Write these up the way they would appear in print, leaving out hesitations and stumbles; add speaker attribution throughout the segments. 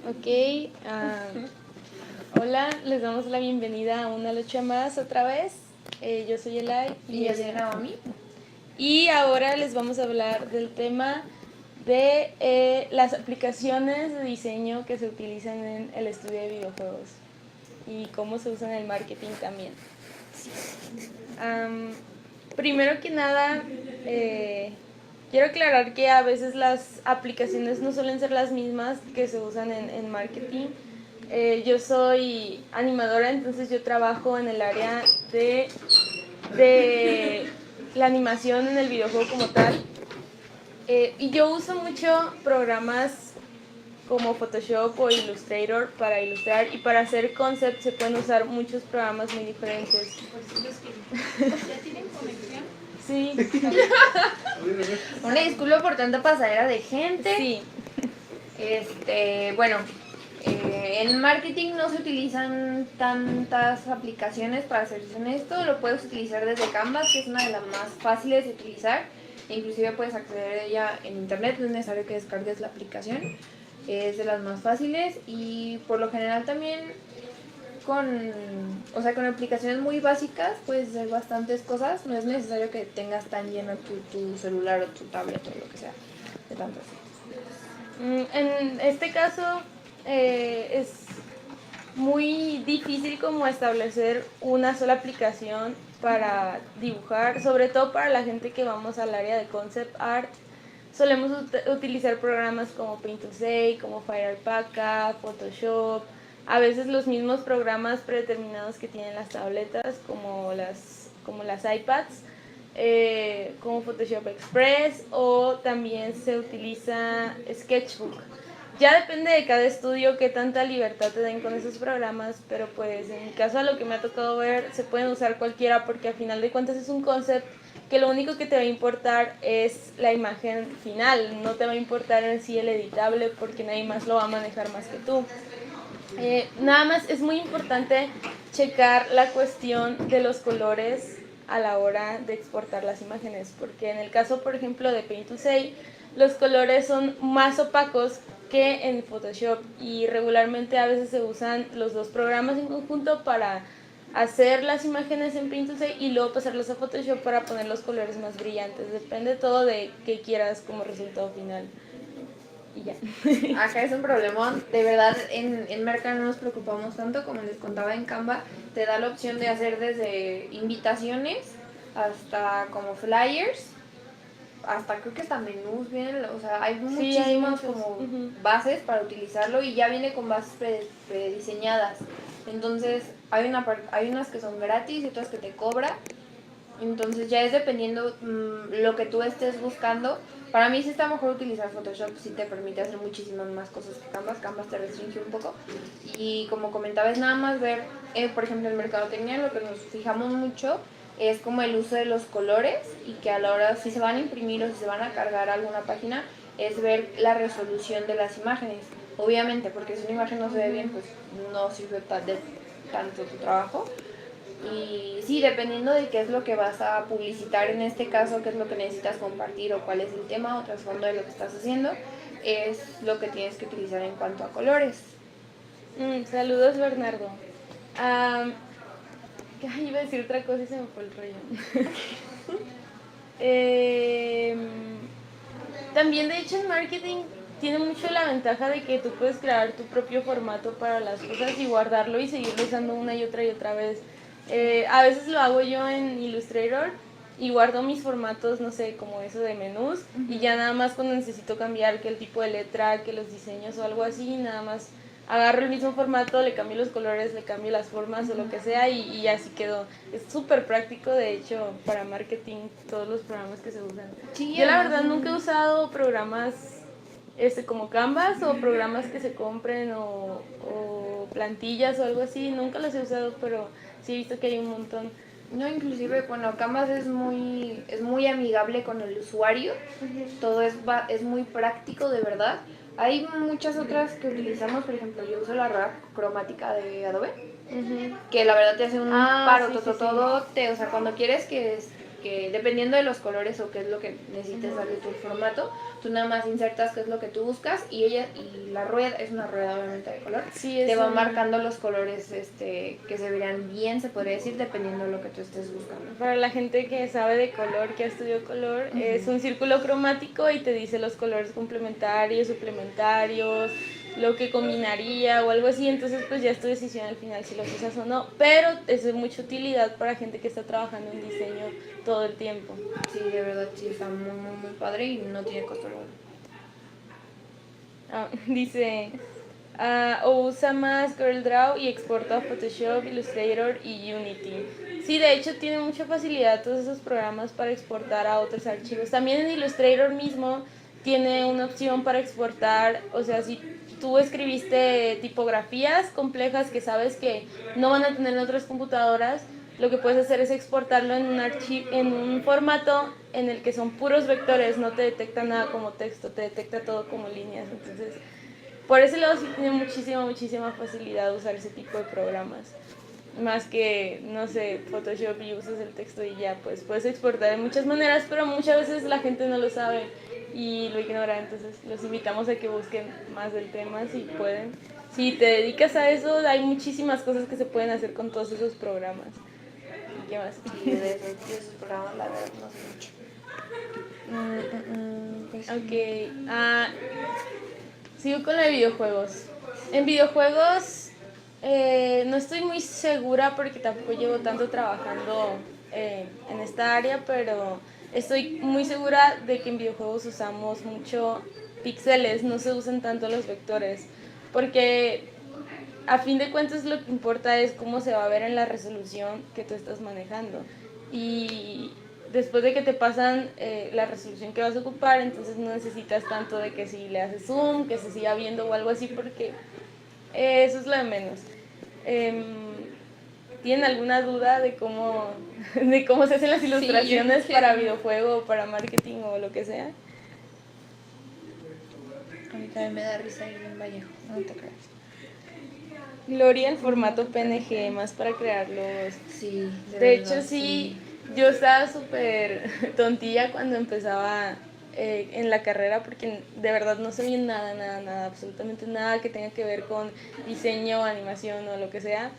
Speaker 1: Ok, hola, les damos la bienvenida a una lucha más otra vez. Yo soy Elay
Speaker 2: y yo soy Naomi.
Speaker 1: Y ahora les vamos a hablar del tema de las aplicaciones de diseño que se utilizan en el estudio de videojuegos y cómo se usan en el marketing también. Primero que nada, quiero aclarar que a veces las aplicaciones no suelen ser las mismas que se usan en marketing. Yo soy animadora, entonces yo trabajo en el área de la animación en el videojuego como tal. Y yo uso mucho programas como Photoshop o Illustrator para ilustrar, y para hacer concept se pueden usar muchos programas muy diferentes.
Speaker 2: ¿Ya tienen conexión?
Speaker 1: Sí.
Speaker 2: Una disculpa por tanta pasadera de gente.
Speaker 1: Sí.
Speaker 2: Bueno, en marketing no se utilizan tantas aplicaciones, para serles honesto. Lo puedes utilizar desde Canvas, que es una de las más fáciles de utilizar. Inclusive puedes acceder a ella en internet, no es necesario que descargues la aplicación. Es de las más fáciles y por lo general también con aplicaciones muy básicas puedes hacer bastantes cosas. No es necesario que tengas tan lleno tu celular o tu tablet o lo que sea de tantas.
Speaker 1: En este caso es muy difícil como establecer una sola aplicación para dibujar, sobre todo para la gente que vamos al área de concept art. Solemos utilizar programas como Paint2A, como Fire Alpaca, Photoshop, a veces los mismos programas predeterminados que tienen las tabletas, como las iPads, como Photoshop Express, o también se utiliza Sketchbook. Ya depende de cada estudio qué tanta libertad te den con esos programas, pero pues en mi caso, a lo que me ha tocado ver, se pueden usar cualquiera, porque al final de cuentas es un concept que lo único que te va a importar es la imagen final, no te va a importar en sí el editable, porque nadie más lo va a manejar más que tú. Nada más es muy importante checar la cuestión de los colores a la hora de exportar las imágenes, porque en el caso, por ejemplo, de Paint2A, los colores son más opacos que en Photoshop, y regularmente a veces se usan los dos programas en conjunto para hacer las imágenes en Paint2A y luego pasarlos a Photoshop para poner los colores más brillantes. Depende todo de qué quieras como resultado final. Y ya.
Speaker 2: Acá es un problemón. De verdad, en Merca no nos preocupamos tanto. Como les contaba, en Canva te da la opción de hacer desde invitaciones hasta como flyers, hasta creo que hasta menús vienen, o sea, hay muchísimas como bases para utilizarlo, y ya viene con bases prediseñadas. Entonces hay unas que son gratis y otras que te cobra. Entonces ya es dependiendo lo que tú estés buscando. Para mí sí está mejor utilizar Photoshop, sí te permite hacer muchísimas más cosas que Canvas. Canvas te restringe un poco. Y como comentaba, es nada más ver, por ejemplo, en mercadotecnia lo que nos fijamos mucho es como el uso de los colores, y que a la hora, si se van a imprimir o si se van a cargar a alguna página, es ver la resolución de las imágenes. Obviamente, porque si una imagen no se ve bien, pues no sirve de tanto tu trabajo. Y sí, dependiendo de qué es lo que vas a publicitar, en este caso, qué es lo que necesitas compartir o cuál es el tema o trasfondo de lo que estás haciendo, es lo que tienes que utilizar en cuanto a colores.
Speaker 1: Saludos, Bernardo. Iba a decir otra cosa y se me fue el rollo. También, de hecho, en marketing tiene mucho la ventaja de que tú puedes crear tu propio formato para las cosas y guardarlo y seguirlo usando una y otra vez. A veces lo hago yo en Illustrator y guardo mis formatos, no sé, como eso de menús, y ya nada más cuando necesito cambiar que el tipo de letra, que los diseños o algo así, nada más agarro el mismo formato, le cambio los colores, le cambio las formas o lo que sea, y así quedó. Es súper práctico, de hecho, para marketing, todos los programas que se usan. Sí, yo la verdad nunca he usado programas como Canvas o programas que se compren o plantillas o algo así. Nunca los he usado, pero sí he visto que hay un montón.
Speaker 2: No, inclusive, bueno, Canvas es muy amigable con el usuario. Todo es muy práctico, de verdad. Hay muchas otras que utilizamos, por ejemplo, yo uso la RAP cromática de Adobe, que la verdad te hace un paro todo. O sea, cuando quieres que que dependiendo de los colores o qué es lo que necesites darle tu formato, tú nada más insertas qué es lo que tú buscas y la rueda, es una rueda obviamente de color,
Speaker 1: Sí,
Speaker 2: te va marcando los colores que se verían bien, se podría decir, dependiendo de lo que tú estés buscando.
Speaker 1: Para la gente que sabe de color, que ha estudiado color, es un círculo cromático y te dice los colores complementarios, suplementarios, lo que combinaría o algo así, entonces pues ya es tu decisión al final si los usas o no, pero es de mucha utilidad para gente que está trabajando en diseño todo el tiempo.
Speaker 2: Sí, de verdad, sí, está muy, muy, muy padre y no tiene costo alguno.
Speaker 1: Dice, o usa más CorelDRAW y exporta a Photoshop, Illustrator y Unity. Sí, de hecho tiene mucha facilidad todos esos programas para exportar a otros archivos. También en Illustrator mismo tiene una opción para exportar, o sea, si tú escribiste tipografías complejas que sabes que no van a tener en otras computadoras, lo que puedes hacer es exportarlo en un formato en el que son puros vectores, no te detecta nada como texto, te detecta todo como líneas. Entonces, por ese lado sí tiene muchísima facilidad usar ese tipo de programas. Más que, no sé, Photoshop y usas el texto y ya, pues puedes exportar de muchas maneras, pero muchas veces la gente no lo sabe y lo ignora, entonces los invitamos a que busquen más del tema si pueden. Si te dedicas a eso, hay muchísimas cosas que se pueden hacer con todos esos programas. ¿Y qué más?
Speaker 2: Sí, de esos programas la verdad no sé mucho.
Speaker 1: Pues ok, sigo con lo de videojuegos. En videojuegos no estoy muy segura porque tampoco llevo tanto trabajando en esta área, pero estoy muy segura de que en videojuegos usamos mucho píxeles, no se usan tanto los vectores, porque a fin de cuentas lo que importa es cómo se va a ver en la resolución que tú estás manejando. Y después de que te pasan la resolución que vas a ocupar, entonces no necesitas tanto de que si le haces zoom, que se siga viendo o algo así, porque eso es lo de menos. ¿Tienen alguna duda de cómo se hacen las ilustraciones para videojuego o para marketing o lo que sea?
Speaker 2: A mí también me da risa ir en Vallejo, no te creas.
Speaker 1: Gloria en formato PNG, más para crearlos.
Speaker 2: Sí,
Speaker 1: de hecho sí, yo estaba súper tontilla cuando empezaba en la carrera porque de verdad no sabía nada, absolutamente nada que tenga que ver con diseño, animación o lo que sea.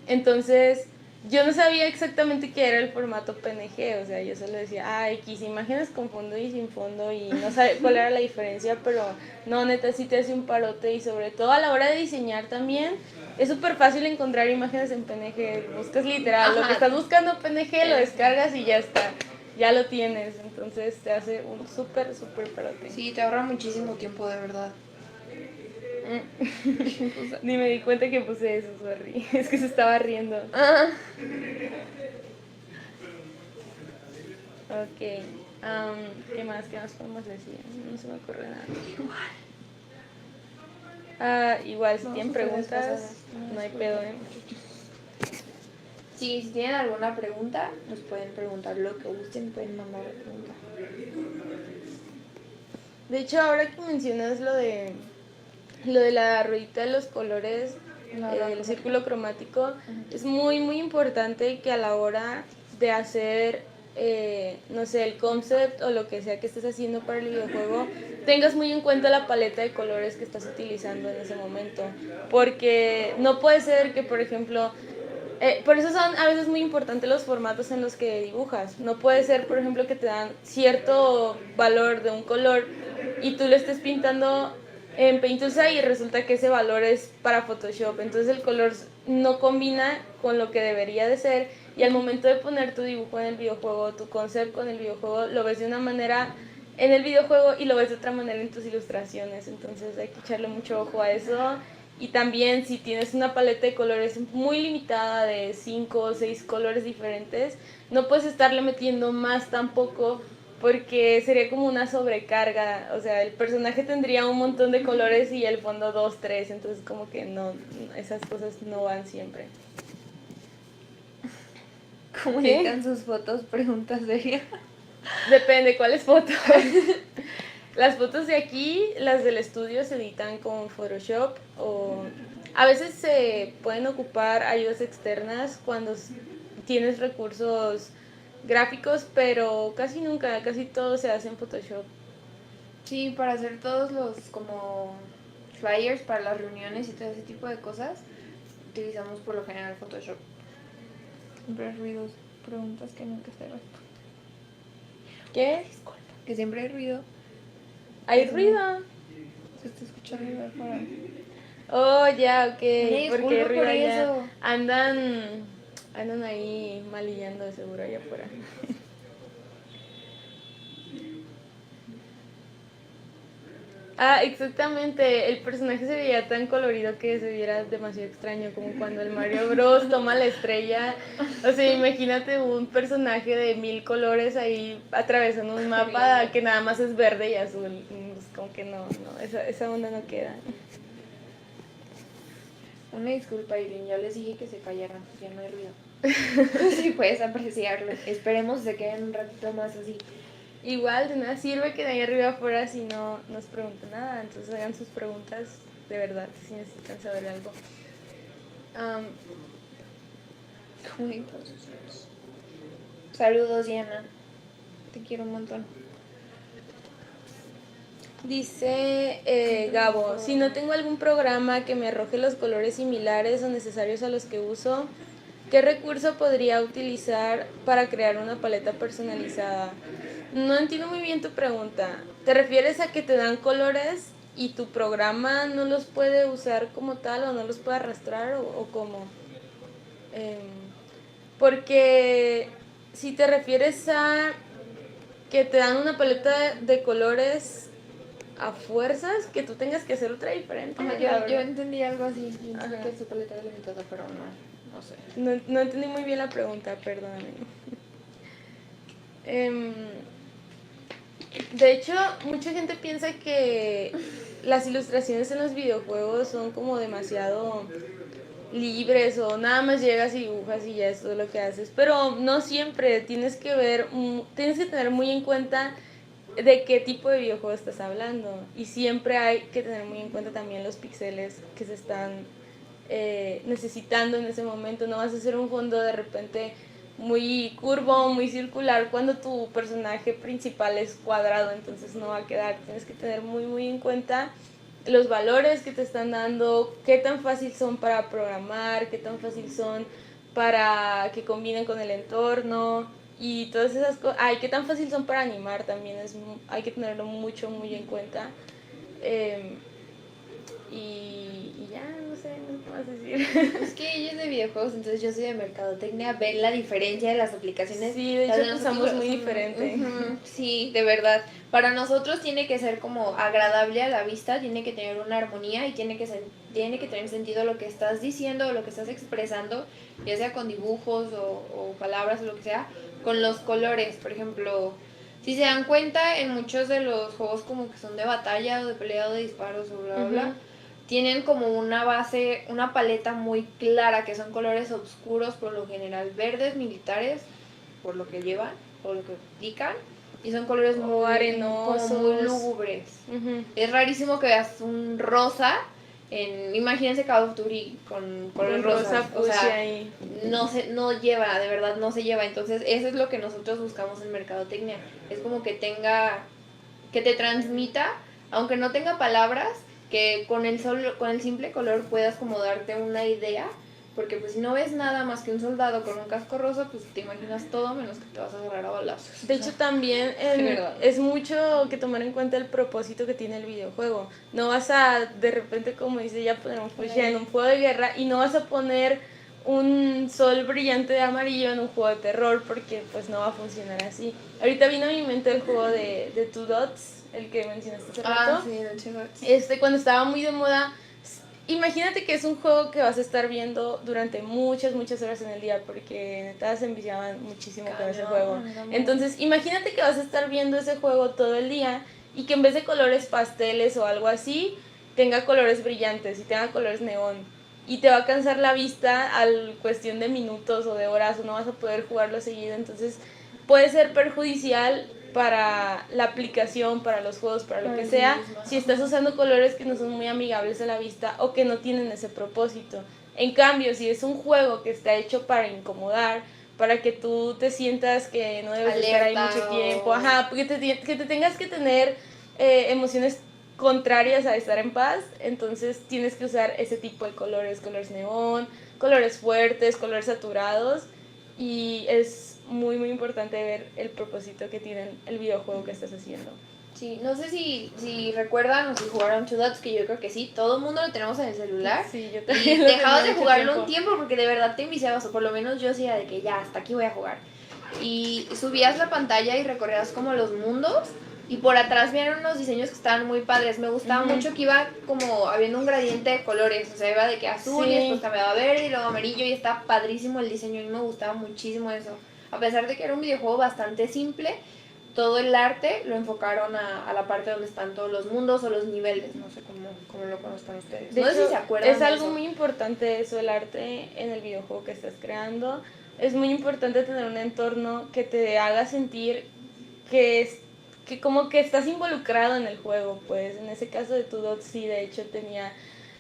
Speaker 1: Entonces yo no sabía exactamente qué era el formato PNG, o sea, yo solo decía, X imágenes con fondo y sin fondo y no sabía cuál era la diferencia, pero no, neta sí te hace un parote y sobre todo a la hora de diseñar también. Es súper fácil encontrar imágenes en PNG, buscas literal, lo que estás buscando PNG, lo descargas y ya está, ya lo tienes, entonces te hace un súper parote.
Speaker 2: Sí, te ahorra muchísimo tiempo, de verdad.
Speaker 1: Ni me di cuenta que puse eso, sorry, es que se estaba riendo. Ok, ¿qué más podemos decir? No se me ocurre nada. Igual, si tienen preguntas, no hay pedo,
Speaker 2: Sí, si tienen alguna pregunta, nos pueden preguntar lo que gusten, pueden mandar la pregunta.
Speaker 1: De hecho, ahora que mencionas lo de la ruedita de los colores, el círculo cromático, es muy importante que a la hora de hacer, no sé, el concept o lo que sea que estés haciendo para el videojuego, tengas muy en cuenta la paleta de colores que estás utilizando en ese momento. Porque no puede ser que, por ejemplo, por eso son a veces muy importantes los formatos en los que dibujas. No puede ser, por ejemplo, que te dan cierto valor de un color y tú lo estés pintando en Paintusa y resulta que ese valor es para Photoshop. Entonces el color no combina con lo que debería de ser y al momento de poner tu dibujo en el videojuego, tu concept con el videojuego, lo ves de una manera en el videojuego y lo ves de otra manera en tus ilustraciones. Entonces hay que echarle mucho ojo a eso. Y también si tienes una paleta de colores muy limitada de 5 o 6 colores diferentes, no puedes estarle metiendo más tampoco porque sería como una sobrecarga. O sea, el personaje tendría un montón de colores y el fondo 2, 3, entonces como que no, esas cosas no van siempre.
Speaker 2: ¿Cómo editan sus fotos? Pregunta seria.
Speaker 1: Depende cuáles fotos. Las fotos de aquí, las del estudio, se editan con Photoshop o a veces se pueden ocupar ayudas externas cuando tienes recursos gráficos, pero casi todo se hace en Photoshop.
Speaker 2: Sí, para hacer todos los como flyers para las reuniones y todo ese tipo de cosas, utilizamos por lo general Photoshop. Siempre hay ruidos, preguntas que nunca se responden.
Speaker 1: ¿Qué?
Speaker 2: Disculpa, que siempre hay ruido.
Speaker 1: ¿Hay ruido?
Speaker 2: Se está escuchando de afuera.
Speaker 1: Oh, ya, ok.
Speaker 2: Disculpa
Speaker 1: Porque
Speaker 2: por
Speaker 1: ruido allá.
Speaker 2: eso.
Speaker 1: Andan ahí malillando de seguro allá afuera. Ah, exactamente. El personaje se veía tan colorido que se viera demasiado extraño, como cuando el Mario Bros. Toma la estrella. O sea, imagínate un personaje de 1000 colores ahí atravesando un mapa que nada más es verde y azul. Pues como que no, esa onda no queda.
Speaker 2: Una disculpa, Irene, ya les dije que se callaran, ya no hay ruido. Sí, puedes apreciarlo. Esperemos se queden un ratito más así.
Speaker 1: Igual de nada sirve que de ahí arriba afuera si no nos preguntan nada, entonces hagan sus preguntas de verdad si necesitan saber algo.
Speaker 2: Saludos, Diana. Te quiero un montón.
Speaker 1: Dice Gabo, si no tengo algún programa que me arroje los colores similares o necesarios a los que uso, ¿qué recurso podría utilizar para crear una paleta personalizada? No entiendo muy bien tu pregunta. ¿Te refieres a que te dan colores y tu programa no los puede usar como tal o no los puede arrastrar o cómo? Porque si te refieres a que te dan una paleta de colores a fuerzas, que tú tengas que hacer otra diferente.
Speaker 2: Yo entendí algo así. Yo entendí que su paleta era limitada, pero no sé.
Speaker 1: No entendí muy bien la pregunta, perdóname. De hecho, mucha gente piensa que las ilustraciones en los videojuegos son como demasiado libres o nada más llegas y dibujas y ya es todo lo que haces, pero no siempre. Tienes que tener muy en cuenta de qué tipo de videojuego estás hablando, y siempre hay que tener muy en cuenta también los píxeles que se están necesitando en ese momento. No vas a hacer un fondo de repente muy curvo, muy circular cuando tu personaje principal es cuadrado, entonces no va a quedar. Tienes que tener muy en cuenta los valores que te están dando, qué tan fácil son para programar, qué tan fácil son para que combinen con el entorno y todas esas cosas. Qué tan fácil son para animar también, hay que tenerlo muy en cuenta. Y ya, no sé qué más decir.
Speaker 2: Es que ella es de videojuegos, entonces yo soy de mercadotecnia. Ven la diferencia de las aplicaciones.
Speaker 1: Sí, de hecho usamos muy diferente.
Speaker 2: Sí, de verdad. Para nosotros tiene que ser como agradable a la vista, tiene que tener una armonía y tiene que tener sentido lo que estás diciendo o lo que estás expresando, ya sea con dibujos o palabras o lo que sea, con los colores. Por ejemplo, si se dan cuenta, en muchos de los juegos como que son de batalla o de pelea o de disparos o bla bla, tienen como una base, una paleta muy clara, que son colores oscuros, por lo general verdes militares, por lo que llevan, por lo que indican, y son colores muy arenosos, como muy lúgubres. Es rarísimo que veas un rosa imagínense Call of Duty con colores rosas, o sea, ahí. No lleva, de verdad no se lleva. Entonces eso es lo que nosotros buscamos en mercadotecnia, es como que te transmita, aunque no tenga palabras, que con el simple color puedas como darte una idea, porque pues si no ves nada más que un soldado con un casco rosa, pues te imaginas todo menos que te vas a agarrar a balazos.
Speaker 1: De hecho también es mucho que tomar en cuenta el propósito que tiene el videojuego. No vas a de repente, como dice, ya ponemos pues ya en un juego de guerra, y no vas a poner un sol brillante de amarillo en un juego de terror, porque pues no va a funcionar así. Ahorita vino a mi mente el juego de Two Dots, el que mencionaste hace rato.
Speaker 2: Sí, de Two Dots.
Speaker 1: Cuando estaba muy de moda. Imagínate que es un juego que vas a estar viendo durante muchas horas en el día, porque neta se enviciaban muchísimo con ese juego. Entonces, imagínate que vas a estar viendo ese juego todo el día y que en vez de colores pasteles o algo así, tenga colores brillantes y tenga colores neón. Y te va a cansar la vista al cuestión de minutos o de horas, o no vas a poder jugarlo seguido. Entonces, puede ser perjudicial para la aplicación, para los juegos, para lo que sea, si estás usando colores que no son muy amigables a la vista o que no tienen ese propósito. En cambio, si es un juego que está hecho para incomodar, para que tú te sientas que no debes estar ahí mucho tiempo, porque que te tengas que tener emociones contrarias a estar en paz, entonces tienes que usar ese tipo de colores neón, colores fuertes, colores saturados, y es muy muy importante ver el propósito que tiene el videojuego que estás haciendo.
Speaker 2: Sí, no sé si recuerdan o si jugaron Two Dots, que yo creo que sí, todo el mundo lo tenemos en el celular.
Speaker 1: Sí, yo también.
Speaker 2: Y dejabas de jugarlo un tiempo porque de verdad te enviciabas, o por lo menos yo hacía de que ya, hasta aquí voy a jugar. Y subías la pantalla y recorrías como los mundos, y por atrás vieron unos diseños que estaban muy padres. Me gustaba mucho que iba como habiendo un gradiente de colores, o sea, iba de que azul y después cambiaba a verde y luego amarillo, y estaba padrísimo el diseño, y me gustaba muchísimo eso. A pesar de que era un videojuego bastante simple, todo el arte lo enfocaron a la parte donde están todos los mundos o los niveles, no sé cómo lo conozcan ustedes.
Speaker 1: De
Speaker 2: no
Speaker 1: hecho,
Speaker 2: sé si se acuerdan.
Speaker 1: Es algo muy importante eso, el arte en el videojuego que estás creando. Es muy importante tener un entorno que te haga sentir que como que estás involucrado en el juego, pues. En ese caso de Two Dots sí, de hecho tenía,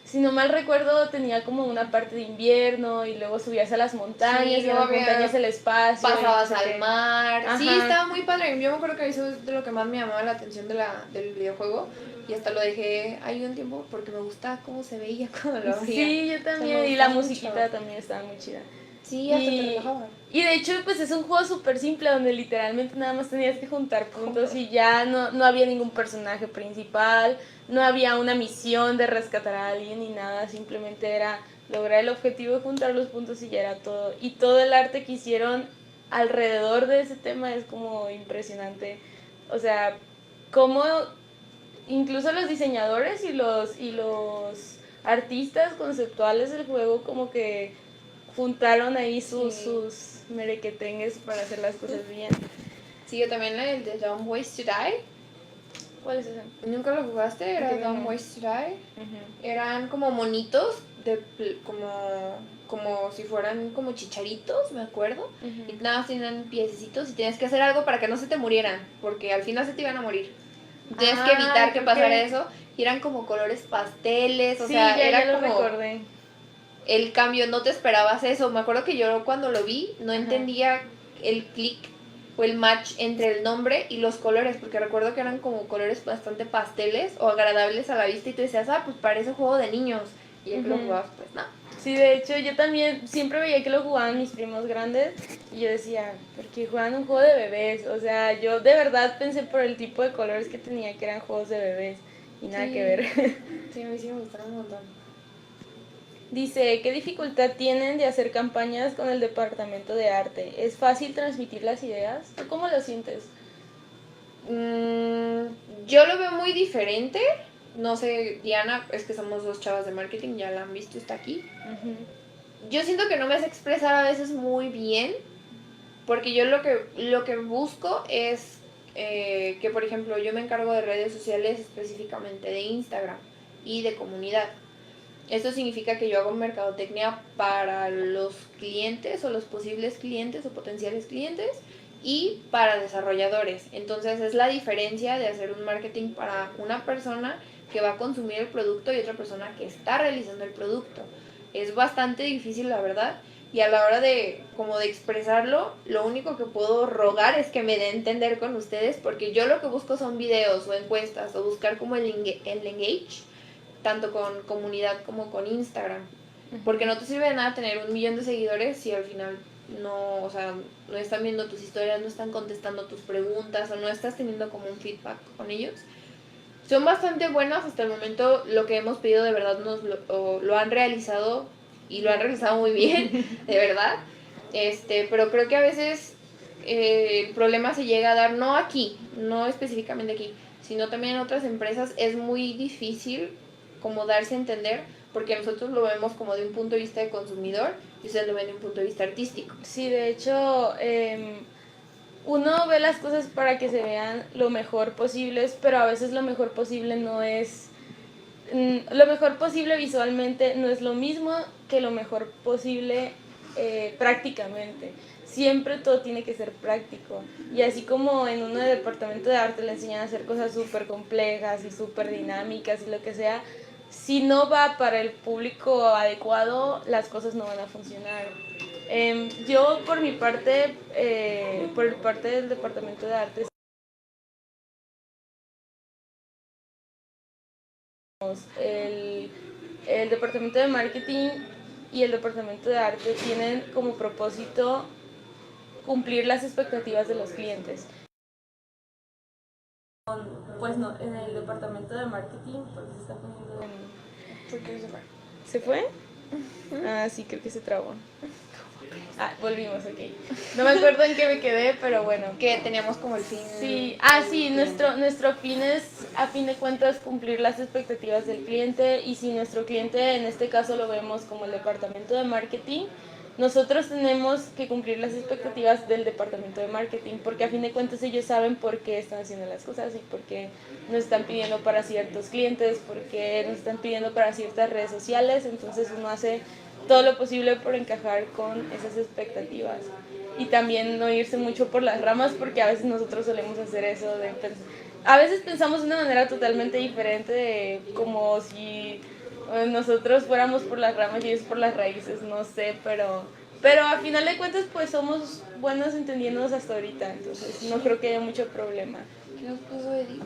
Speaker 1: si no mal recuerdo, tenía como una parte de invierno y luego subías a las montañas, y en las montañas el espacio.
Speaker 2: Pasabas al mar. Ajá. Sí, estaba muy padre. Yo me acuerdo que eso es de lo que más me llamaba la atención del videojuego. Y hasta lo dejé ahí un tiempo porque me gustaba cómo se veía cuando lo abría.
Speaker 1: Sí, yo también. Y la musiquita también estaba muy chida.
Speaker 2: Sí, hasta te relajaba.
Speaker 1: Y de hecho, pues es un juego súper simple donde literalmente nada más tenías que juntar puntos y ya no había ningún personaje principal, no había una misión de rescatar a alguien ni nada, simplemente era lograr el objetivo de juntar los puntos y ya era todo. Y todo el arte que hicieron alrededor de ese tema es como impresionante. O sea, cómo incluso los diseñadores y los artistas conceptuales del juego como que juntaron ahí sus merequetengues para hacer las cosas bien.
Speaker 2: Sí, yo también el de Don't Waste to Die.
Speaker 1: ¿Cuál es ese?
Speaker 2: ¿Nunca lo jugaste? Era Don't Waste to Die. Eran como monitos, como si fueran como chicharitos, me acuerdo. Y nada más tenían piececitos y tenías que hacer algo para que no se te murieran, porque al final se te iban a morir. Tienes que evitar que pasara eso. Y eran como colores pasteles, o sea, era
Speaker 1: ya
Speaker 2: como...
Speaker 1: lo recordé.
Speaker 2: El cambio, no te esperabas eso. Me acuerdo que yo cuando lo vi no entendía el clic o el match entre el nombre y los colores, porque recuerdo que eran como colores bastante pasteles o agradables a la vista y tú decías, pues parece juego de niños. Y ya que lo jugabas, pues no.
Speaker 1: Sí, de hecho yo también siempre veía que lo jugaban mis primos grandes y yo decía, ¿por qué juegan un juego de bebés? O sea, yo de verdad pensé por el tipo de colores que tenía que eran juegos de bebés y nada que ver.
Speaker 2: Sí, a mí sí me gustaron un montón.
Speaker 1: Dice, ¿qué dificultad tienen de hacer campañas con el departamento de arte? ¿Es fácil transmitir las ideas? ¿Tú cómo lo sientes?
Speaker 2: Yo lo veo muy diferente. No sé, Diana, es que somos dos chavas de marketing, ya la han visto, está aquí. Yo siento que no me sé expresar a veces muy bien, porque yo lo que busco es que, por ejemplo, yo me encargo de redes sociales, específicamente de Instagram y de comunidad. Esto significa que yo hago mercadotecnia para los clientes o los posibles clientes o potenciales clientes y para desarrolladores. Entonces es la diferencia de hacer un marketing para una persona que va a consumir el producto y otra persona que está realizando el producto. Es bastante difícil, la verdad, y a la hora de expresarlo, lo único que puedo rogar es que me dé a entender con ustedes, porque yo lo que busco son videos o encuestas o buscar como el engage, tanto con comunidad como con Instagram, porque no te sirve de nada tener 1 millón de seguidores si al final no están viendo tus historias, no están contestando tus preguntas o no estás teniendo como un feedback con ellos. Son bastante buenas hasta el momento, lo que hemos pedido de verdad lo han realizado y lo han realizado muy bien, de verdad. Pero creo que a veces el problema se llega a dar no aquí, no específicamente aquí, sino también en otras empresas. Es muy difícil como darse a entender, porque nosotros lo vemos como de un punto de vista de consumidor y ustedes lo ven de un punto de vista artístico.
Speaker 1: Sí, de hecho, uno ve las cosas para que se vean lo mejor posibles, pero a veces lo mejor posible no es... Lo mejor posible visualmente no es lo mismo que lo mejor posible prácticamente. Siempre todo tiene que ser práctico. Y así como en uno de departamento de arte le enseñan a hacer cosas súper complejas y súper dinámicas y lo que sea, si no va para el público adecuado, las cosas no van a funcionar. Yo por mi parte, por parte del departamento de arte, el, el departamento de marketing y el departamento de arte tienen como propósito cumplir las expectativas de los clientes. Pues no, en el departamento de marketing, porque se está poniendo ¿Se fue? Ah, sí, creo que se trabó. Ah, volvimos, ok. No me acuerdo en qué me quedé, pero bueno.
Speaker 2: Que teníamos como el fin.
Speaker 1: Sí, sí, nuestro fin es, a fin de cuentas, cumplir las expectativas del cliente, y si nuestro cliente, en este caso lo vemos como el departamento de marketing, nosotros tenemos que cumplir las expectativas del departamento de marketing, porque a fin de cuentas ellos saben por qué están haciendo las cosas y por qué nos están pidiendo para ciertos clientes, por qué nos están pidiendo para ciertas redes sociales. Entonces uno hace todo lo posible por encajar con esas expectativas y también no irse mucho por las ramas, porque a veces nosotros solemos hacer eso de a veces pensamos de una manera totalmente diferente, de como si nosotros fuéramos por las ramas y ellos por las raíces, no sé, pero a final de cuentas pues somos buenos entendiéndonos hasta ahorita, entonces no creo que haya mucho problema.
Speaker 2: ¿Qué nos puso Edith?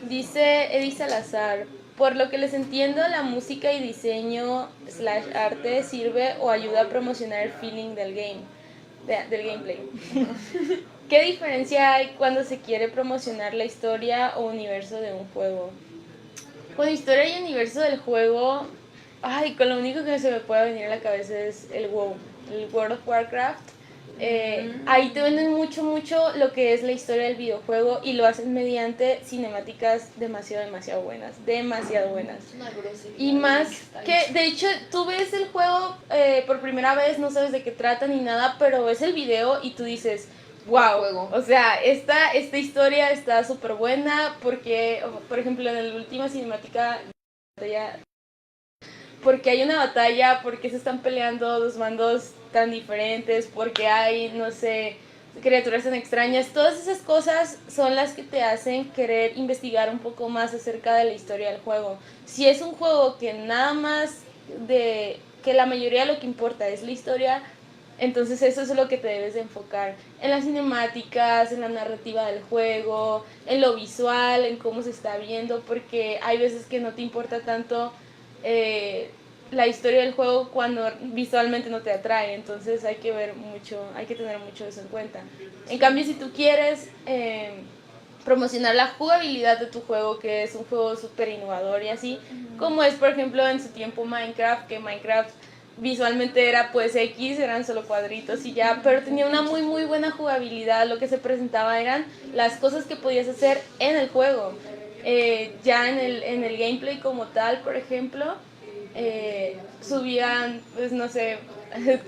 Speaker 1: Dice Edith Salazar: por lo que les entiendo, la música y diseño / arte sirve o ayuda a promocionar el feeling del del gameplay. ¿Qué diferencia hay cuando se quiere promocionar la historia o universo de un juego? Con historia y universo del juego, con lo único que se me puede venir a la cabeza es el WoW, el World of Warcraft. Ahí te venden mucho lo que es la historia del videojuego, y lo hacen mediante cinemáticas demasiado buenas. Y más que, de hecho, tú ves el juego por primera vez, no sabes de qué trata ni nada, pero ves el video y tú dices, wow, o sea, esta historia está súper buena, porque, por ejemplo, en la última cinemática, porque hay una batalla, porque se están peleando dos bandos tan diferentes, porque hay, no sé, criaturas tan extrañas. Todas esas cosas son las que te hacen querer investigar un poco más acerca de la historia del juego. Si es un juego que nada más que la mayoría de lo que importa es la historia, entonces eso es lo que te debes de enfocar, en las cinemáticas, en la narrativa del juego, en lo visual, en cómo se está viendo, porque hay veces que no te importa tanto la historia del juego cuando visualmente no te atrae. Entonces hay que tener mucho eso en cuenta. En cambio, si tú quieres promocionar la jugabilidad de tu juego, que es un juego súper innovador y así, como es por ejemplo en su tiempo Minecraft, que Minecraft visualmente era pues X, eran solo cuadritos y ya, pero tenía una muy buena jugabilidad. Lo que se presentaba eran las cosas que podías hacer en el juego. Ya en el gameplay como tal, por ejemplo, subían, pues no sé,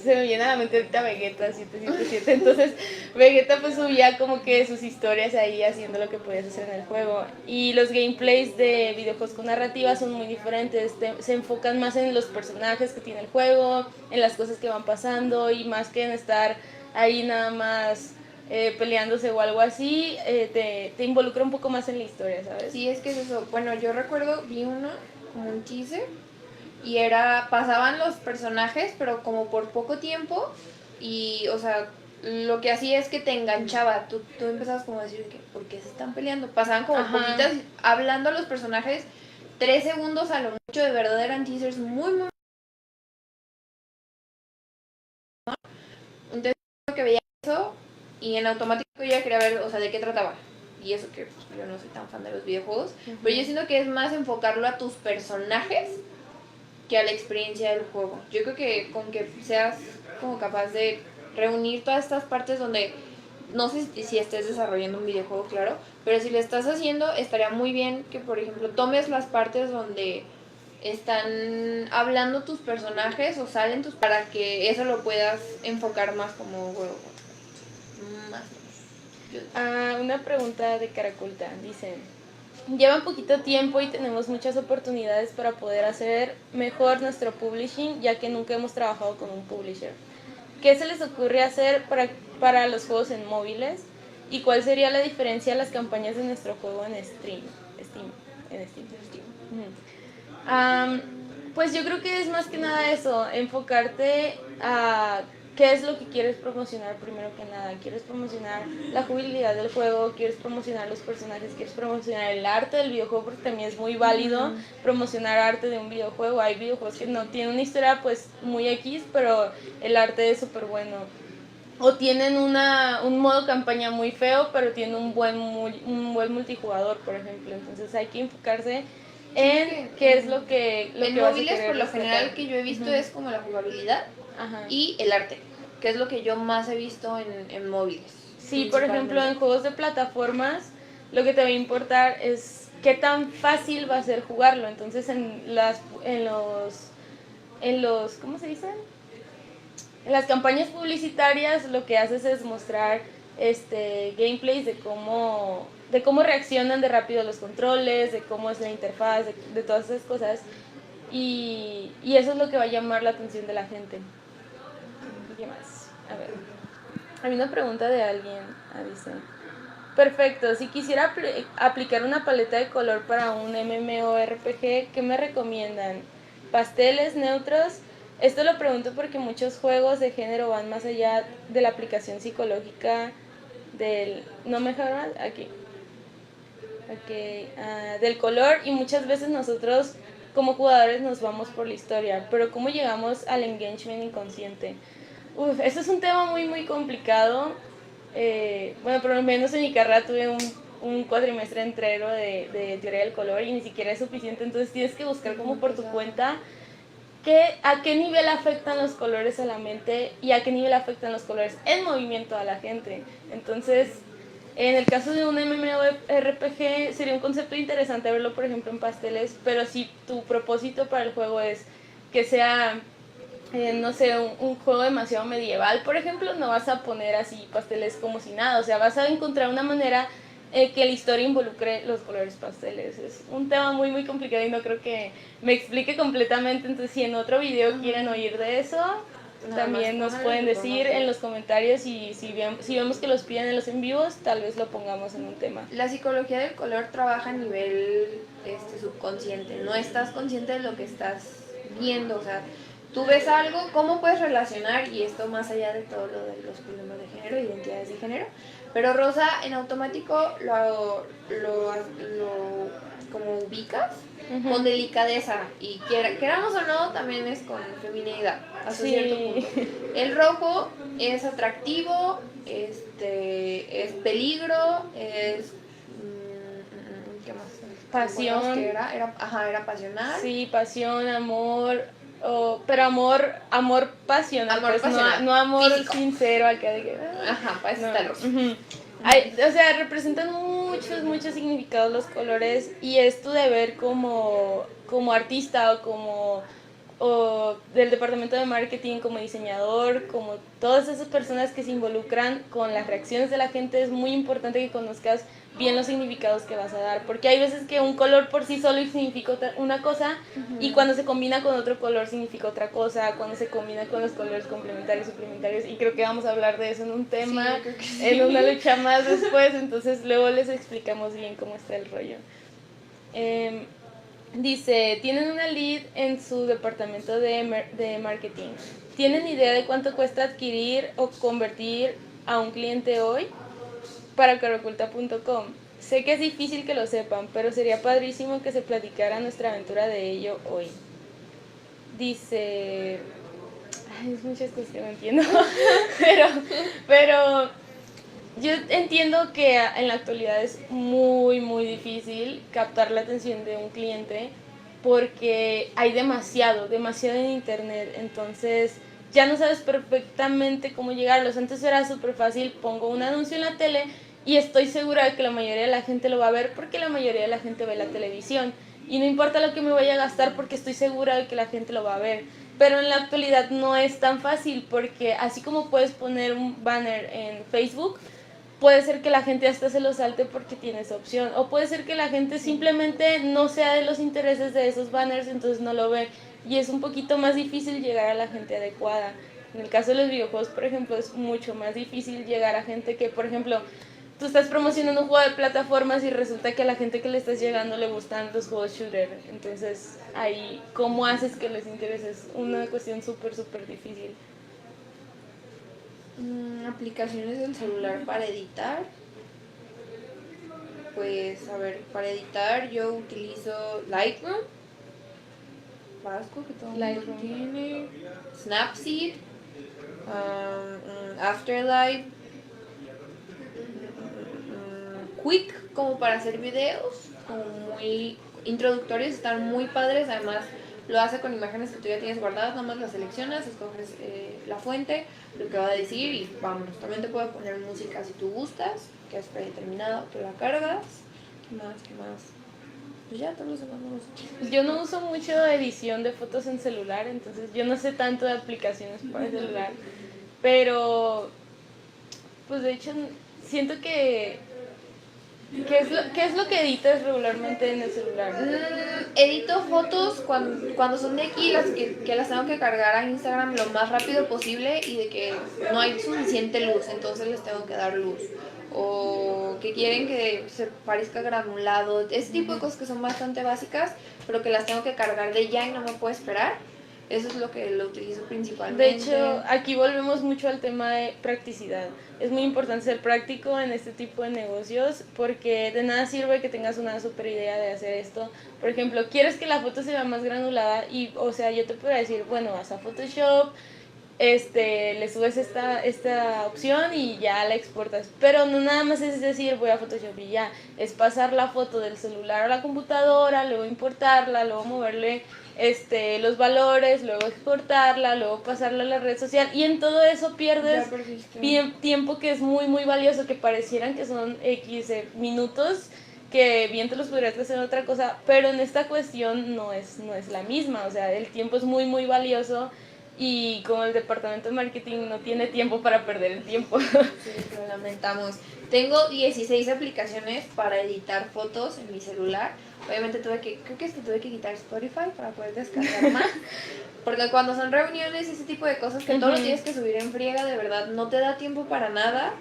Speaker 1: se me viene a la mente ahorita Vegeta 777, entonces Vegeta pues subía como que sus historias ahí haciendo lo que podías hacer en el juego. Y los gameplays de videojuegos con narrativa son muy diferentes, se enfocan más en los personajes que tiene el juego, en las cosas que van pasando, y más que en estar ahí nada más peleándose o algo así, te involucra un poco más en la historia, ¿sabes?
Speaker 2: Sí, es que es eso. Bueno, yo recuerdo, vi uno, como un teaser, y pasaban los personajes, pero como por poco tiempo, y, o sea, lo que hacía es que te enganchaba. Tú empezabas como a decir, ¿por qué se están peleando? Pasaban como poquitas, hablando a los personajes, 3 segundos a lo mucho. De verdad eran teasers muy entonces que veía eso, y en automático yo ya quería ver, o sea, de qué trataba. Y eso que pues, yo no soy tan fan de los videojuegos, pero yo siento que es más enfocarlo a tus personajes que a la experiencia del juego. Yo creo que con que seas como capaz de reunir todas estas partes donde, no sé si estés desarrollando un videojuego, claro, pero si lo estás haciendo, estaría muy bien que, por ejemplo, tomes las partes donde están hablando tus personajes o salen para que eso lo puedas enfocar más como juego.
Speaker 1: Una pregunta de Caraculta, dice: lleva poquito tiempo y tenemos muchas oportunidades para poder hacer mejor nuestro publishing, ya que nunca hemos trabajado con un publisher. ¿Qué se les ocurre hacer para los juegos en móviles? ¿Y cuál sería la diferencia de las campañas de nuestro juego en Steam? Pues yo creo que es más que nada eso, enfocarte a ¿qué es lo que quieres promocionar primero que nada? ¿Quieres promocionar la jugabilidad del juego? ¿Quieres promocionar los personajes? ¿Quieres promocionar el arte del videojuego? Porque también es muy válido promocionar arte de un videojuego. Hay videojuegos que no tienen una historia pues muy X, pero el arte es súper bueno. O tienen un modo campaña muy feo, pero tienen un buen multijugador, por ejemplo. Entonces hay que enfocarse en qué es lo que
Speaker 2: en
Speaker 1: vas a
Speaker 2: móviles,
Speaker 1: querer
Speaker 2: por lo
Speaker 1: destacar.
Speaker 2: general que yo he visto es como la jugabilidad y el arte, que es lo que yo más he visto en móviles.
Speaker 1: Sí, por ejemplo, en juegos de plataformas, lo que te va a importar es qué tan fácil va a ser jugarlo. Entonces, en los, ¿cómo se dicen? En las campañas publicitarias, lo que haces es mostrar gameplays de cómo reaccionan de rápido los controles, de cómo es la interfaz, de todas esas cosas. Y eso es lo que va a llamar la atención de la gente. ¿Qué más? A ver. Hay una pregunta de alguien, dicen. Perfecto, si quisiera aplicar una paleta de color para un MMORPG, ¿qué me recomiendan? ¿Pasteles, neutros? Esto lo pregunto porque muchos juegos de género van más allá de la aplicación psicológica del... ¿No me dejaron? Aquí. Okay. Del color, y muchas veces nosotros como jugadores nos vamos por la historia, pero ¿cómo llegamos al engagement inconsciente? Eso es un tema muy muy complicado. Bueno, por lo menos en mi carrera tuve un cuatrimestre entero de teoría del color y ni siquiera es suficiente, entonces tienes que buscar como por tu cuenta a qué nivel afectan los colores a la mente y a qué nivel afectan los colores en movimiento a la gente. Entonces, en el caso de un MMORPG sería un concepto interesante verlo, por ejemplo, en pasteles, pero si tu propósito para el juego es que sea, no sé, un juego demasiado medieval, por ejemplo, no vas a poner así pasteles como si nada, o sea, vas a encontrar una manera que la historia involucre los colores pasteles. Es un tema muy muy complicado y no creo que me explique completamente, entonces si en otro video quieren oír de eso, también nos pueden decir en los comentarios, y si vemos que los piden en los en vivos, tal vez lo pongamos en un tema.
Speaker 2: La psicología del color trabaja a nivel subconsciente, no estás consciente de lo que estás viendo, o sea, tú ves algo, ¿cómo puedes relacionar? Y esto más allá de todo lo de los problemas de género, identidades de género, pero Rosa en automático lo como ubicas con delicadeza, y queramos o no, también es con feminidad hasta cierto punto. El rojo es atractivo, es peligro, es ¿qué más?
Speaker 1: Pasión.
Speaker 2: Era pasional.
Speaker 1: Sí, pasión, amor, pero amor pasional,
Speaker 2: amor
Speaker 1: pues,
Speaker 2: pasional.
Speaker 1: no amor
Speaker 2: físico.
Speaker 1: Sincero acá de que...
Speaker 2: Para eso está el rosa.
Speaker 1: O sea, representan muchos significados los colores, y es tu deber como artista o del departamento de marketing, como diseñador, como todas esas personas que se involucran con las reacciones de la gente. Es muy importante que conozcas bien los significados que vas a dar, porque hay veces que un color por sí solo significa una cosa, y cuando se combina con otro color significa otra cosa, cuando se combina con los colores complementarios, suplementarios, y creo que vamos a hablar de eso en un tema, en una lucha más después, entonces luego les explicamos bien cómo está el rollo. Dice, tienen una lead en su departamento de marketing. ¿Tienen idea de cuánto cuesta adquirir o convertir a un cliente hoy? Para caroculta.com. Sé que es difícil que lo sepan, pero sería padrísimo que se platicara nuestra aventura de ello hoy. Dice... Ay, es muchas cosas que no entiendo. pero yo entiendo que en la actualidad es muy, muy difícil captar la atención de un cliente porque hay demasiado en internet. Entonces ya no sabes perfectamente cómo llegarlos. Antes era súper fácil, pongo un anuncio en la tele y estoy segura de que la mayoría de la gente lo va a ver porque la mayoría de la gente ve la televisión. Y no importa lo que me vaya a gastar porque estoy segura de que la gente lo va a ver. Pero en la actualidad no es tan fácil, porque así como puedes poner un banner en Facebook, puede ser que la gente hasta se lo salte porque tiene esa opción, o puede ser que la gente simplemente no sea de los intereses de esos banners, entonces no lo ve, y es un poquito más difícil llegar a la gente adecuada. En el caso de los videojuegos, por ejemplo, es mucho más difícil llegar a gente que, por ejemplo, tú estás promocionando un juego de plataformas y resulta que a la gente que le estás llegando le gustan los juegos shooter. Entonces, ahí, ¿cómo haces que les interese? Es una cuestión súper difícil.
Speaker 2: Aplicaciones del celular para editar. Pues, a ver, para editar yo utilizo Lightroom, Vasco, que todo el mundo
Speaker 1: Lightroom.
Speaker 2: tiene, Snapseed, Afterlight, Quick, como para hacer videos, como muy introductorios, están muy padres, además lo hace con imágenes que tú ya tienes guardadas, nada más las seleccionas, escoges la fuente, lo que va a decir y vámonos. También te puedes poner música si tú gustas, que es predeterminado, tú la cargas. ¿Qué más? ¿Qué más? Pues ya, todos los demás no los sé.
Speaker 1: Yo no uso mucho edición de fotos en celular, entonces yo no sé tanto de aplicaciones para el celular, pero pues de hecho siento que ¿qué es lo que editas regularmente en el celular?
Speaker 2: Edito fotos cuando son de aquí, que las tengo que cargar a Instagram lo más rápido posible y de que no hay suficiente luz, entonces les tengo que dar luz. O que quieren que se parezca granulado, ese tipo de cosas que son bastante básicas, pero que las tengo que cargar de ya y no me puedo esperar. Eso es lo que lo utilizo principalmente.
Speaker 1: De hecho, aquí volvemos mucho al tema de practicidad. Es muy importante ser práctico en este tipo de negocios porque de nada sirve que tengas una super idea de hacer esto. Por ejemplo, quieres que la foto se vea más granulada y, o sea, yo te puedo decir, bueno, vas a Photoshop, le subes esta opción y ya la exportas. Pero no nada más es decir voy a Photoshop y ya. Es pasar la foto del celular a la computadora, luego importarla, luego moverle los valores, luego exportarla, luego pasarla a la red social y en todo eso pierdes tiempo que es muy muy valioso, que parecieran que son X minutos que bien te los podrías hacer otra cosa, pero en esta cuestión no es la misma, o sea, el tiempo es muy muy valioso y como el departamento de marketing no tiene tiempo para perder el tiempo.
Speaker 2: Sí, lo lamentamos. Tengo 16 aplicaciones para editar fotos en mi celular. Obviamente creo que tuve que quitar Spotify para poder descargar más. Porque cuando son reuniones y ese tipo de cosas que todo lo tienes que subir en friega, de verdad, no te da tiempo para nada.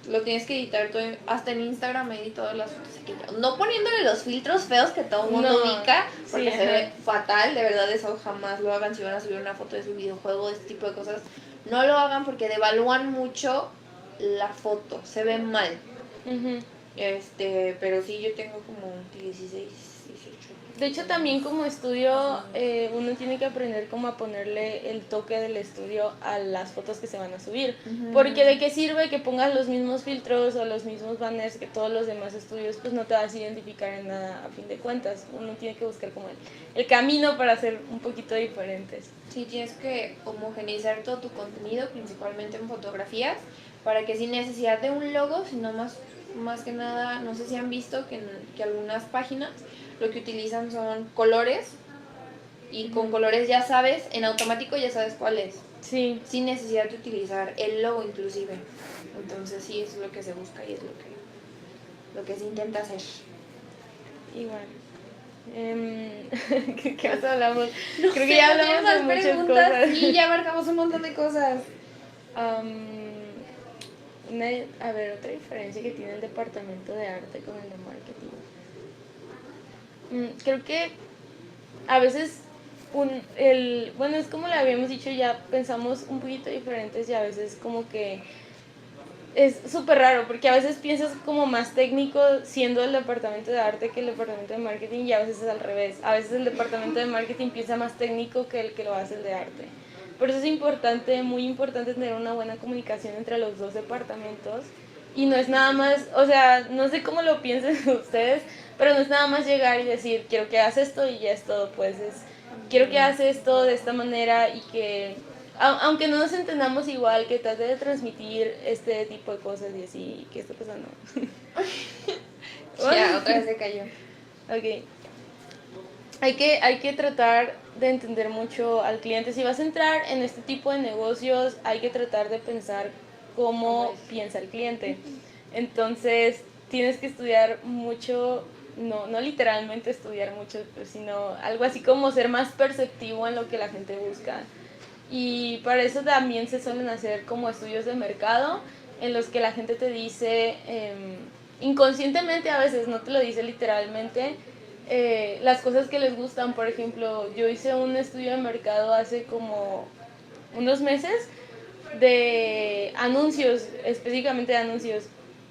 Speaker 2: Lo tienes que editar todo, hasta en Instagram he editado las fotos aquí. No poniéndole los filtros feos que todo el mundo ubica, porque se ve fatal, de verdad eso jamás lo hagan si van a subir una foto de su videojuego, este tipo de cosas. No lo hagan porque devalúan mucho la foto, se ve mal. Pero sí, yo tengo como 16, 18.
Speaker 1: De hecho, también como estudio, uno tiene que aprender cómo a ponerle el toque del estudio a las fotos que se van a subir. Porque de qué sirve que pongas los mismos filtros o los mismos banners que todos los demás estudios, pues no te vas a identificar en nada a fin de cuentas. Uno tiene que buscar como el camino para ser un poquito diferentes.
Speaker 2: Sí, tienes que homogeneizar todo tu contenido, principalmente en fotografías, para que sin necesidad de un logo, sino más que nada, no sé si han visto que algunas páginas lo que utilizan son colores y con colores ya sabes, en automático ya sabes cuál es.
Speaker 1: Sí.
Speaker 2: Sin necesidad de utilizar el logo inclusive. Entonces sí, eso es lo que se busca y es lo que se intenta hacer.
Speaker 1: Igual. ¿Qué más hablamos?
Speaker 2: No
Speaker 1: Creo
Speaker 2: sé,
Speaker 1: que ya hablamos de muchas cosas.
Speaker 2: Sí, ya abarcamos un montón de cosas.
Speaker 1: A ver, otra diferencia que tiene el departamento de arte con el de marketing. Creo que a veces bueno, es como le habíamos dicho, ya pensamos un poquito diferentes y a veces como que es súper raro porque a veces piensas como más técnico siendo el departamento de arte que el departamento de marketing y a veces es al revés. A veces el departamento de marketing piensa más técnico que el que lo hace el de arte. Por eso es importante, muy importante tener una buena comunicación entre los dos departamentos y no es nada más, o sea, no sé cómo lo piensen ustedes, pero no es nada más llegar y decir quiero que hagas esto y ya es todo, pues es quiero que hagas esto de esta manera y que aunque no nos entendamos igual, que trate de transmitir este tipo de cosas y así, ¿qué está pasando?
Speaker 2: Ya, otra vez se cayó.
Speaker 1: Ok. Hay que tratar de entender mucho al cliente. Si vas a entrar en este tipo de negocios, hay que tratar de pensar cómo piensa el cliente. Entonces, tienes que estudiar mucho, no literalmente estudiar mucho, sino algo así como ser más perceptivo en lo que la gente busca. Y para eso también se suelen hacer como estudios de mercado en los que la gente te dice, inconscientemente a veces, no te lo dice literalmente, las cosas que les gustan. Por ejemplo, yo hice un estudio de mercado hace como unos meses de anuncios, específicamente de anuncios.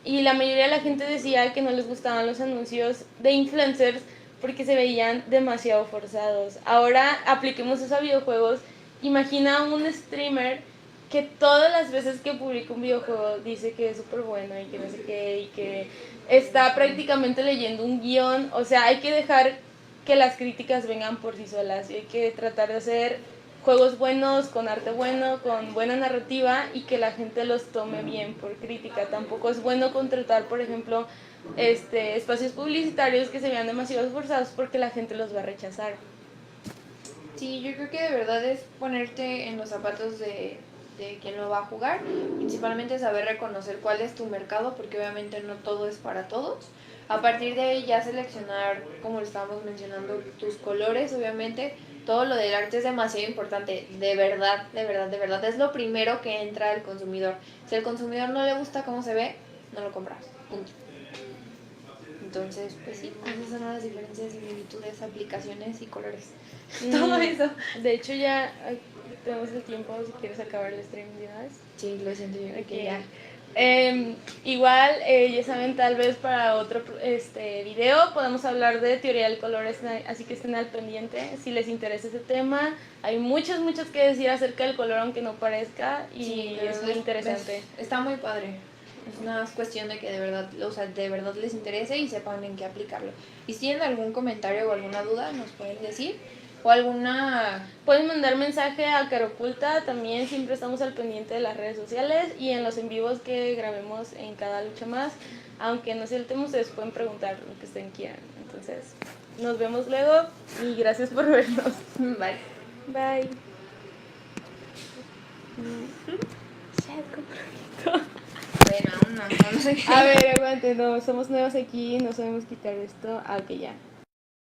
Speaker 1: Y la mayoría de la gente decía que no les gustaban los anuncios de influencers porque se veían demasiado forzados. Ahora apliquemos eso a videojuegos. Imagina un streamer que todas las veces que publica un videojuego dice que es súper bueno y que no sé qué, y que está prácticamente leyendo un guión. O sea, hay que dejar que las críticas vengan por sí solas y hay que tratar de hacer juegos buenos, con arte bueno, con buena narrativa y que la gente los tome bien por crítica. Tampoco es bueno contratar, por ejemplo, espacios publicitarios que se vean demasiado esforzados porque la gente los va a rechazar.
Speaker 2: Sí, yo creo que de verdad es ponerte en los zapatos de quien lo va a jugar, principalmente saber reconocer cuál es tu mercado, porque obviamente no todo es para todos. A partir de ahí ya seleccionar, como lo estábamos mencionando, tus colores, obviamente. Todo lo del arte es demasiado importante, de verdad, de verdad, de verdad. Es lo primero que entra al consumidor. Si al consumidor no le gusta cómo se ve, no lo compras. Punto. Entonces, pues sí, esas son las diferencias, similitudes, aplicaciones y colores. Todo eso.
Speaker 1: De hecho, ya tenemos el tiempo si quieres acabar el stream de una vez.
Speaker 2: Sí, lo siento, yo creo que ya.
Speaker 1: Igual, ya saben, tal vez para otro video podemos hablar de teoría del color, así que estén al pendiente si les interesa ese tema. Hay muchas que decir acerca del color, aunque no parezca, y sí, es muy interesante.
Speaker 2: Está muy padre. Es una cuestión de que de verdad, o sea, de verdad les interese y sepan en qué aplicarlo. Y si tienen algún comentario o alguna duda, nos pueden decir. O alguna...
Speaker 1: Pueden mandar mensaje a Caroculta, también siempre estamos al pendiente de las redes sociales y en los en vivos que grabemos en cada lucha más. Aunque no sea el tema, ustedes pueden preguntar lo que ustedes quieran. Entonces, nos vemos luego y gracias por vernos.
Speaker 2: Bye.
Speaker 1: Bye.
Speaker 2: Bueno, no sé qué.
Speaker 1: A ver, aguante, no, somos nuevos aquí, no sabemos quitar esto. Ah, ok, ya.